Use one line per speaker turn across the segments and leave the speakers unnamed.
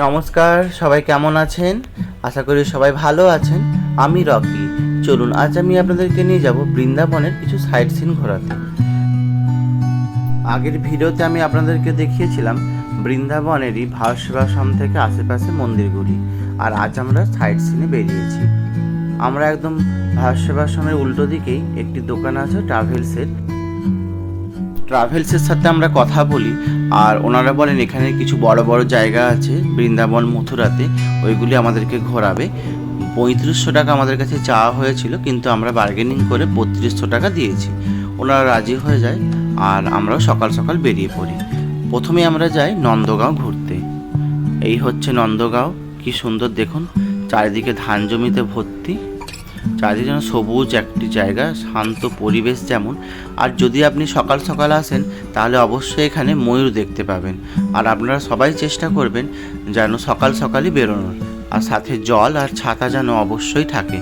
নমস্কার, সবাই কেমন আছেন? আশা করি সবাই ভালো আছেন। আমি রকি। চলুন আজ আমি আপনাদেরকে নিয়ে যাব বৃন্দাবনের কিছু সাইট সিন ঘোরাতে। আগের ভিডিওতে আমি আপনাদেরকে দেখিয়েছিলাম বৃন্দাবনেরই ভারত সেবাশ্রম থেকে আশেপাশে মন্দিরগুলি, আর আজ আমরা সাইট সিনে বেরিয়েছি। আমরা একদম ভারত সেবাশ্রমের উল্টো দিকেই একটি দোকান আছে ট্রাভেলসের সাথে আমরা কথা বলি, আর ওনারা বলেন এখানে কিছু বড় বড় জায়গা আছে বৃন্দাবন মথুরাতে, ওইগুলি আমাদেরকে ঘোরাবে। 3500 টাকা আমাদের কাছে চাওয়া হয়েছিল, কিন্তু আমরা বার্গেনিং করে 3200 টাকা দিয়েছি। ওনারা রাজি হয়ে যায়, আর আমরাও সকাল সকাল বেরিয়ে পড়ি। প্রথমে আমরা যাই নন্দগাঁও ঘুরতে। এই হচ্ছে নন্দগাঁও। কি সুন্দর দেখুন, চারিদিকে ধান জমিতে ভর্তি, চারিদিকে যেন সবুজ একটি জায়গা, শান্ত পরিবেশ যেমন। আর যদি আপনি সকাল সকাল আসেন তাহলে অবশ্যই এখানে ময়ূর দেখতে পাবেন। আর আপনারা সবাই চেষ্টা করবেন যেন সকাল সকালই বেরোনোর, আর সাথে জল আর ছাতা যেন অবশ্যই থাকে।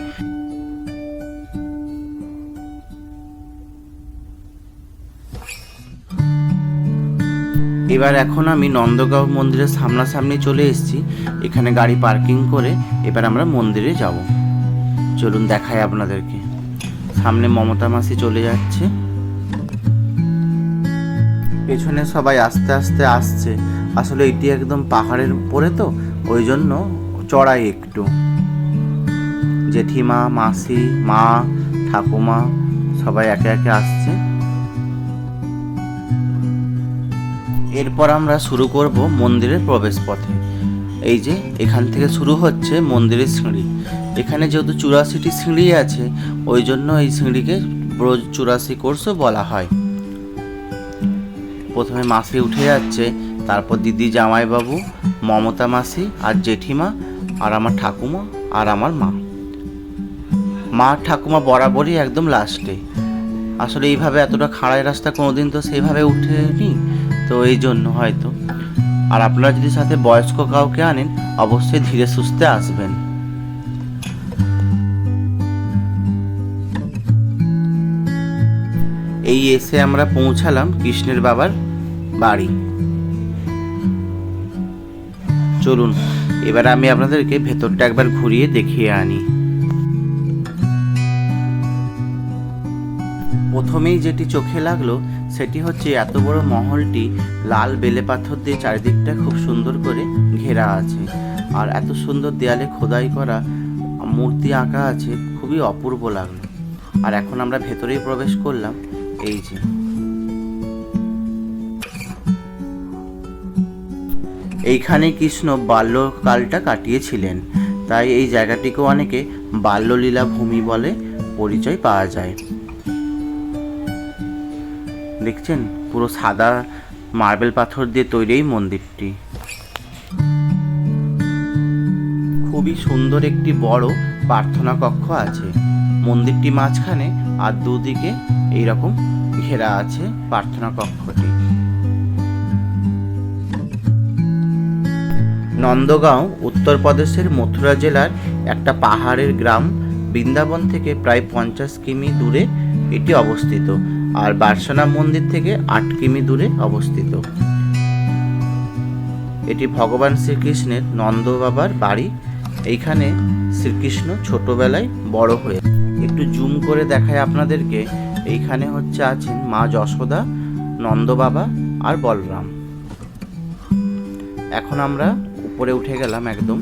এবার এখন আমি নন্দগাঁও মন্দিরের সামনাসামনি চলে এসেছি। এখানে গাড়ি পার্কিং করে এবার আমরা মন্দিরে যাব। চলুন দেখাই আপনাদেরকে। সামনে মমতা মাসি চলে যাচ্ছে, পেছনে সবাই আস্তে আস্তে আসছে। আসলে এটি একদম পাহাড়ের উপরে, তো ওই জন্য চড়াই একটু। জেঠিমা, মাসি, মা, ঠাকুমা সবাই একে একে আসছে। এরপর আমরা শুরু করব মন্দিরের প্রবেশ পথে। এই যে এখান থেকে শুরু হচ্ছে মন্দিরের সিঁড়ি। এখানে যেহেতু 84টি সিঁড়ি আছে, ওই জন্য এই সিঁড়িকে ব্রজ 84 কোর্সও বলা হয়। প্রথমে মাসি উঠে যাচ্ছে, তারপর দিদি, জামাইবাবু, মমতা মাসি আর জেঠিমা, আর আমার ঠাকুমা আর আমার মা ঠাকুমা বরাবরই একদম লাস্টে। আসলে এইভাবে এতটা খাড়াই রাস্তা কোনোদিন তো সেইভাবে উঠেনি, তো এই জন্য হয়তো। আর আপনারা যদি সাথে বয়স্ক কাউকে আনেন, অবশ্যই ধীরে সুস্থে আসবেন। এই এসে আমরা পৌঁছালাম কৃষ্ণের বাবার বাড়ি। চলুন এবার আমি আপনাদেরকে ভেতরটা একবার ঘুরিয়ে দেখিয়ে আনি। প্রথমেই যেটি চোখে লাগলো সেটি হচ্ছে এত বড় মহলটি লাল বেলে পাথর দিয়ে চারিদিকটা খুব সুন্দর করে ঘেরা আছে, আর এত সুন্দর দেয়ালে খোদাই করা মূর্তি আঁকা আছে, খুবই অপূর্ব লাগলো। আর এখন আমরা ভেতরেই প্রবেশ করলাম। এই যে এইখানে কৃষ্ণ বাল্যকালটা কাটিয়েছিলেন, তাই এই জায়গাটিকেও অনেকে বাল্যলীলা ভূমি বলে পরিচয় পাওয়া যায়। দেখছেন, পুরো সাদা মার্বেল পাথর দিয়ে তৈরি এই মন্দিরটি। খুবই সুন্দর একটি বড় প্রার্থনা কক্ষ আছে মন্দিরটি মাঝখানে, আর দুদিকে এইরকম ঘেরা আছে প্রার্থনা কক্ষটি। নন্দগাঁও উত্তরপ্রদেশের মথুরা জেলার একটা পাহাড়ের গ্রাম। বৃন্দাবন থেকে প্রায় 50 কিমি দূরে এটি অবস্থিত, আর বার্সানা মন্দির থেকে 8 কিমি দূরে অবস্থিত। এটি ভগবান শ্রীকৃষ্ণের নন্দ বাবার বাড়ি। এইখানে শ্রীকৃষ্ণ ছোটবেলায় বড় হয়ে, একটু জুম করে দেখায় আপনাদেরকে। এইখানে হচ্ছে আছেন মা যশোদা, নন্দ বাবা আর বলরাম। এখন আমরা উপরে উঠে গেলাম, একদম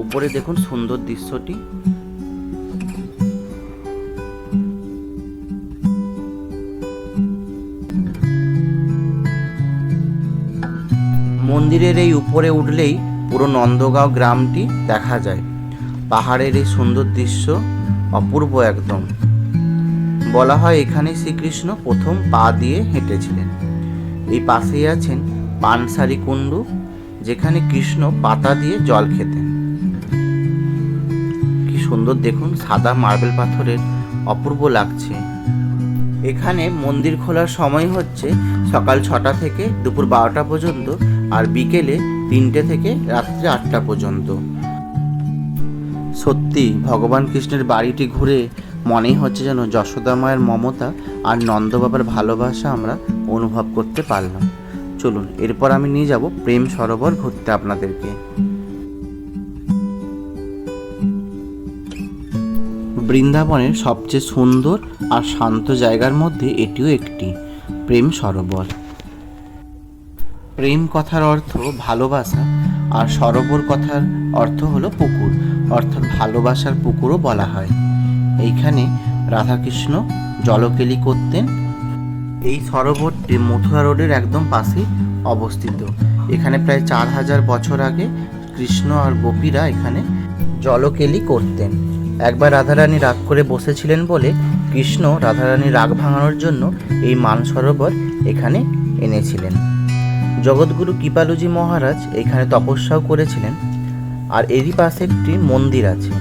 উপরে দেখুন সুন্দর দৃশ্যটি। মন্দিরের এই উপরে উঠলেই পুরো নন্দগাঁও গ্রামটি দেখা যায়। পাহাড়ের এই সুন্দর দৃশ্য অপূর্ব একদম। বলা হয় এখানে শ্রীকৃষ্ণ প্রথম পা দিয়ে হেঁটেছিলেন। এই পাশেই আছেন পানসারি কুণ্ডু, যেখানে কৃষ্ণ পাতা দিয়ে জল খেতেন। কি সুন্দর দেখুন, সাদা মার্বেল পাথরের, অপূর্ব লাগছে। এখানে মন্দির খোলার সময় হচ্ছে সকাল 6টা থেকে দুপুর 12টা পর্যন্ত, আর বিকেলে 3টে থেকে রাত্রি 8টা পর্যন্ত। সত্যি ভগবান কৃষ্ণের বাড়িটি ঘুরে মনেই হচ্ছে যেন যশোদা মায়ের মমতা আর নন্দ বাবার ভালোবাসা আমরা অনুভব করতে পারলাম। চলুন এরপর আমি নিয়ে যাব প্রেম সরোবর ঘুরতে আপনাদেরকে। বৃন্দাবনের সবচেয়ে সুন্দর আর শান্ত জায়গার মধ্যে এটিও একটি, প্রেম সরোবর। প্রেম কথার অর্থ ভালোবাসা, আর সরোবর কথার অর্থ হলো পুকুর, অর্থাৎ ভালোবাসার পুকুরও বলা হয়। এইখানে রাধাকৃষ্ণ জলকেলি করতেন। এই সরোবরটি মথুরা রোডের একদম পাশে অবস্থিত। এখানে প্রায় 4000 বছর আগে কৃষ্ণ আর গোপীরা এখানে জলকেলি করতেন। একবার রাধারানী রাগ করে বসেছিলেন বলে কৃষ্ণ রাধারানীর রাগ ভাঙানোর জন্য এই মানসরোবর এখানে এনেছিলেন। জগৎগুরু কৃপালুজি মহারাজ এখানে তপস্যাও করেছিলেন। আর এরই পাশে একটি মন্দির আছে।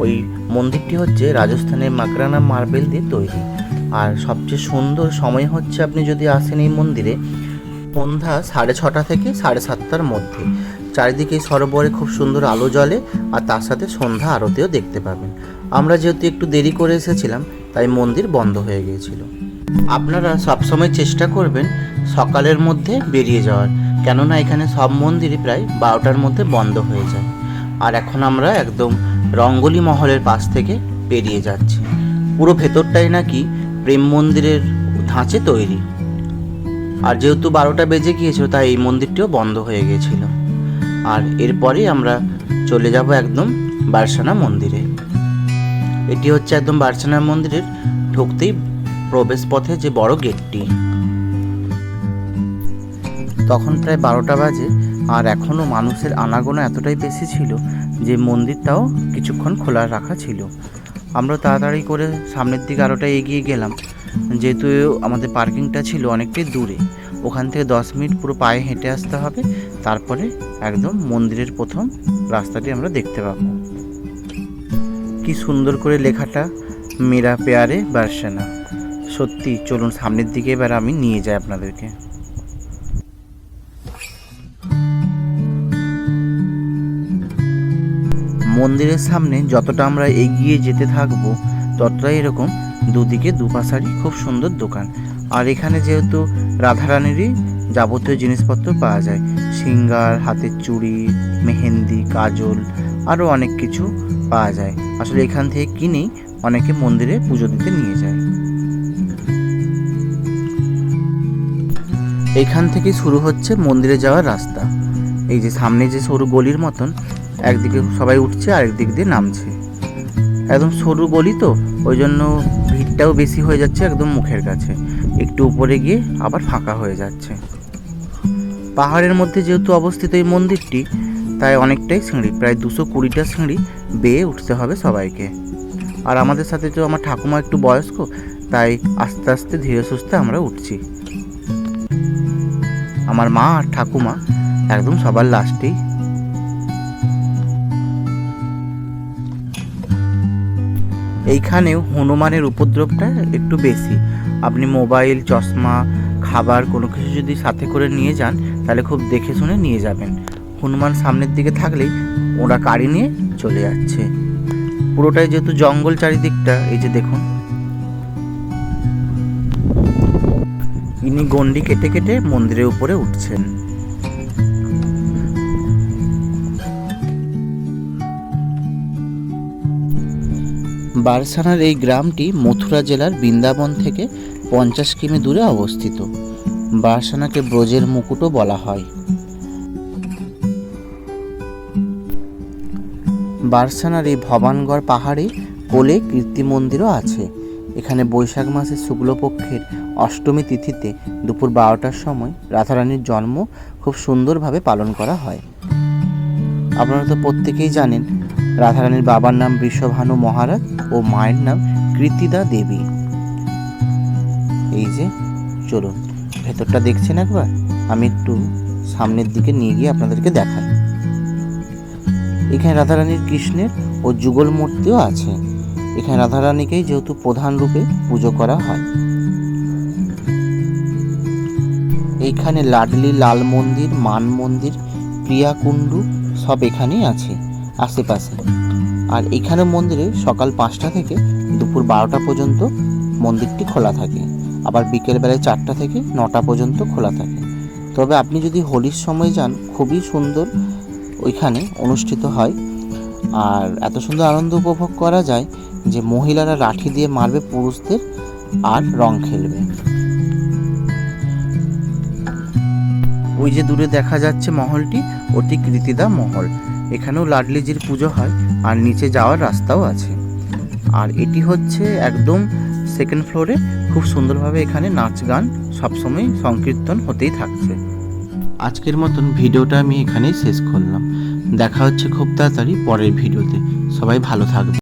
ওই মন্দিরটি হচ্ছে রাজস্থানের মাকরানা মার্বেল দিয়ে তৈরি। আর সবচেয়ে সুন্দর সময় হচ্ছে, আপনি যদি আসেন এই মন্দিরে সন্ধ্যা 6:30 থেকে 7:30টার মধ্যে। চারিদিকে এই সরোবরে খুব সুন্দর আলো জ্বলে, আর তার সাথে সন্ধ্যা আরতিও দেখতে পাবেন। আমরা যেহেতু একটু দেরি করে এসেছিলাম, তাই মন্দির বন্ধ হয়ে গিয়েছিল। আপনারা সবসময় চেষ্টা করবেন সকালের মধ্যে বেরিয়ে যাওয়ার, কেননা এখানে সব মন্দিরই প্রায় 12টার মধ্যে বন্ধ হয়ে যায়। আর এখন আমরা একদম রঙ্গলি মহলের পাশ থেকে বেরিয়ে যাচ্ছি। পুরো ভেতরটাই নাকি প্রেম মন্দিরের ধাঁচে তৈরি। আর যেহেতু 12টা বেজে গিয়েছিল, তাই এই মন্দিরটিও বন্ধ হয়ে গিয়েছিল। আর এরপরেই আমরা চলে যাব একদম বারসানা মন্দিরে। এটি হচ্ছে একদম বারসানা মন্দিরের ঢুকতেই প্রবেশ পথে যে বড় গেটটি। তখন প্রায় 12টা বাজে, আর এখনও মানুষের আনাগোনা এতটাই বেশি ছিল যে মন্দিরটাও কিছুক্ষণ খোলা রাখা ছিল। আমরা তাড়াতাড়ি করে সামনের দিকে আরোটা এগিয়ে গেলাম, যেহেতু আমাদের পার্কিংটা ছিল অনেকটাই দূরে। ওখান থেকে 10 মিনিট পুরো পায়ে হেঁটে আসতে হবে, তারপরে একদম মন্দিরের প্রথম রাস্তাটি আমরা দেখতে পাবো। কি সুন্দর করে লেখাটা, মেরা পেয়ারে বারসানা। সত্যি, চলুন সামনের দিকে এবার আমি নিয়ে যাই আপনাদেরকে। মন্দিরের সামনে যতটা আমরা এগিয়ে যেতে থাকবো, ততটাই এরকম দুদিকে দুপাশারই খুব সুন্দর দোকান। আর এখানে যেহেতু রাধারানীরই যাবতীয় জিনিসপত্র পাওয়া যায়, সিঙ্গার, হাতের চুড়ি, মেহেন্দি, কাজল, আরও অনেক কিছু পাওয়া যায়। আসলে এখান থেকে কিনেই অনেকে মন্দিরে পুজো দিতে নিয়ে যায়। এইখান থেকে শুরু হচ্ছে মন্দিরে যাওয়ার রাস্তা। এই যে সামনে যে সরু গলির মতন, একদিকে সবাই উঠছে আর একদিক দিয়ে নামছে। একদম সরু গলি তো, ওই জন্য ভিড়টাও বেশি হয়ে যাচ্ছে একদম মুখের কাছে। একটু উপরে গিয়ে আবার ফাঁকা হয়ে যাচ্ছে। পাহাড়ের মধ্যে যেহেতু অবস্থিত এই মন্দিরটি, তাই অনেকটাই সিঁড়ি, প্রায় 220টা সিঁড়ি বেয়ে উঠতে হবে সবাইকে। আর আমাদের সাথে তো আমার ঠাকুমা একটু বয়স্ক, তাই আস্তে আস্তে ধীরে সুস্থে আমরা উঠছি। আমার মা আর ঠাকুমা একদম সবার লাস্টেই। এইখানেও হনুমানের উপদ্রবটা একটু বেশি। আপনি মোবাইল, চশমা, খাবার কোনো কিছু যদি সাথে করে নিয়ে যান, তাহলে খুব দেখে শুনে নিয়ে যাবেন। হনুমান সামনের দিকে থাকলেই ওরা গাড়ি নিয়ে চলে যাচ্ছে। পুরোটাই যেহেতু জঙ্গল চারিদিকটা, এই যে দেখুন, ইনি গন্ডি কেটে কেটে মন্দিরের উপরে উঠছেন। বারসানার এই গ্রামটি মথুরা জেলার বৃন্দাবন থেকে 50 কিমি দূরে অবস্থিত। বারসানাকে ব্রজের মুকুটও বলা হয়। বারসানার এই ভবানগড় পাহাড়ে কোলে কীর্তি মন্দিরও আছে। এখানে বৈশাখ মাসের শুক্লপক্ষের অষ্টমী তিথিতে দুপুর 12টার সময় রাধারানীর জন্ম খুব সুন্দরভাবে পালন করা হয়। আপনারা তো প্রত্যেকেই জানেন, রাধারানীর বাবার নাম বৃষভানু মহারাজ ও মায়ের নাম কৃতিদা দেবী। এই যে চলুন ভেতরটা দেখছেন একবার, আমি একটু সামনের দিকে নিয়ে গিয়ে আপনাদেরকে দেখাই। এখানে রাধারানীর কৃষ্ণের ও যুগল মূর্তিও আছে। এখানে রাধারানীকেই যেহেতু প্রধান রূপে পুজো করা হয়। এইখানে লাডলি লাল মন্দির, মান মন্দির, প্রিয়াকুণ্ডু সব এখানেই আছে আশেপাশে। আর এখানে মন্দিরে সকাল 5টা থেকে দুপুর 12টা পর্যন্ত মন্দিরটি খোলা থাকে, আবার বিকেলবেলায় 4টা থেকে 9টা পর্যন্ত খোলা থাকে। তবে আপনি যদি হোলির সময় যান খুবই সুন্দর ওইখানে অনুষ্ঠিত হয়। আর এত সুন্দর আনন্দ উপভোগ করা যায় যে মহিলারা লাঠি দিয়ে মারবে পুরুষদের আর রং খেলবে। ওই যে দূরে দেখা যাচ্ছে মহলটি, ওটি কৃতিদা মহল। এখানেও লাডলিজির পুজো হয় আর নিচে যাওয়ার রাস্তাও আছে। আর এটি হচ্ছে একদম সেকেন্ড ফ্লোরে, খুব সুন্দরভাবে এখানে নাচ গান সবসময় সংকীর্তন হতেই থাকছে। আজকের মতন ভিডিওটা আমি এখানেই শেষ করলাম। দেখা হচ্ছে খুব তাড়াতাড়ি পরের ভিডিওতে। সবাই ভালো থাকবে।